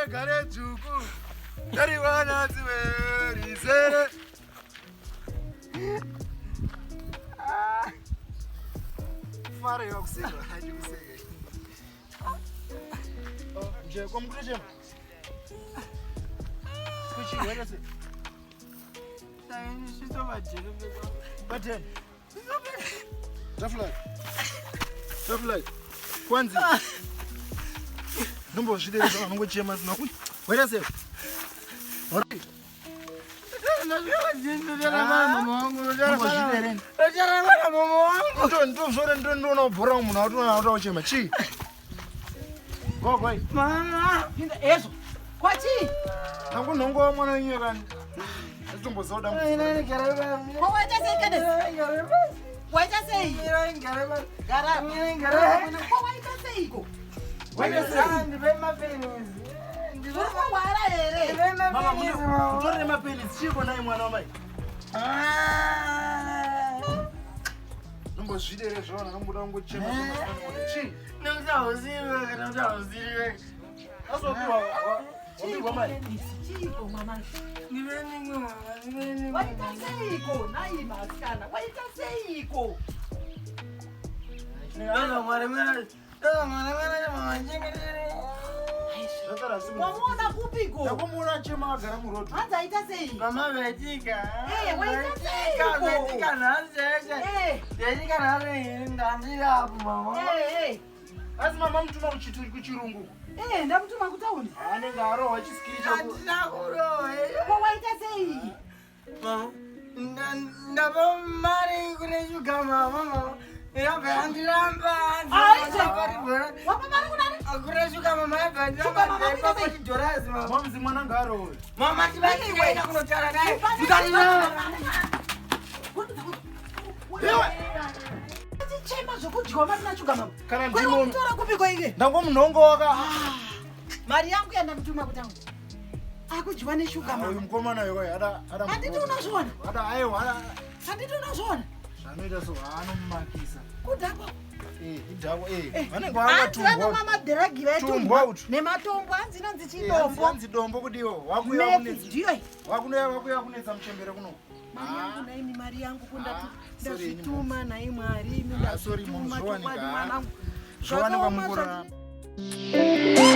gare juku. Dari wana tiwe rizere. Fare yokuseka, haji kuseka. Je komkuleje. Kuchi wena se. Tayini shito bajele bego. Bajele. Tafulai. Kwanzi. Numbo shidele zama mungu chema zina kui. Wena se. Ora. Ndo bora umuntu awuto chema chi. Go go. Mama, eso. Kwachi? Nangu nongo mwana wenyewe bani. Tumbo soda. Kwa wacha sekede. Wacha sei. Gara. Kwa wacha seiko. Wacha sei. Ndibe mapenzi. Ndibe wala ere. Mama mwana. Utore mapenzi chiko naye mwana wamai. Numbo shidele zona numbo dango chema zona chi. Ndoza uziwe. Aso kwa wamai. Chiko mama. Nibe wacha seiko. Nayi maskana. Wacha seiko. Nanga mwana Wamona kupiko. Nakumuna chema agara muroto. Anza ita sei. Mama vetika. Waita seiko. Vetika nanze. Vetika nare ndandira hapo mama. Asi mama mtuma kuchirungu. Ndamutuma kutauni. Anenge arowa chisikiri chako. Kwa waita sei. Mama. Ndabo mari kune shuga mama. Ya bandilamba. Wapa mari kunani? Akure shuga mama ya bandilamba. Kwa kwa dorazi mama. Mama mzimwana ngarowe. Mama tibaki kwenda kunochara naye. Chema zokudyiwa marina shuga mama. Kana Kwa ndimo. kutora kupiko ike. Ndango munongo waka. Mari yangu yanda mtuma kutangu. Akudyiwa neshuga Uyu mama. mkomana yoyo ada. Handiti unozviona? Ada ayo ada. Handiti unozviona? Zvanoita so anomakisa. Kudhakwa. Idhako vanenge Hanzi vanomwa vakatumba. madhiragi Tumbwa vetumba utu. nematombo hanzi inonzi chidombo. Hanzi dombo kudiwo. Mefi ndiyo iyi. Wakuya kunetsa muchembere kuno. Mari yangu naimi mari yangu sorry, ndazvituma nayi Mwari Sorry, ndazvituma munhu chokwadi zvowanika. mwanangu. Zvowanikwa Zvakaoma mukura. zvazvi-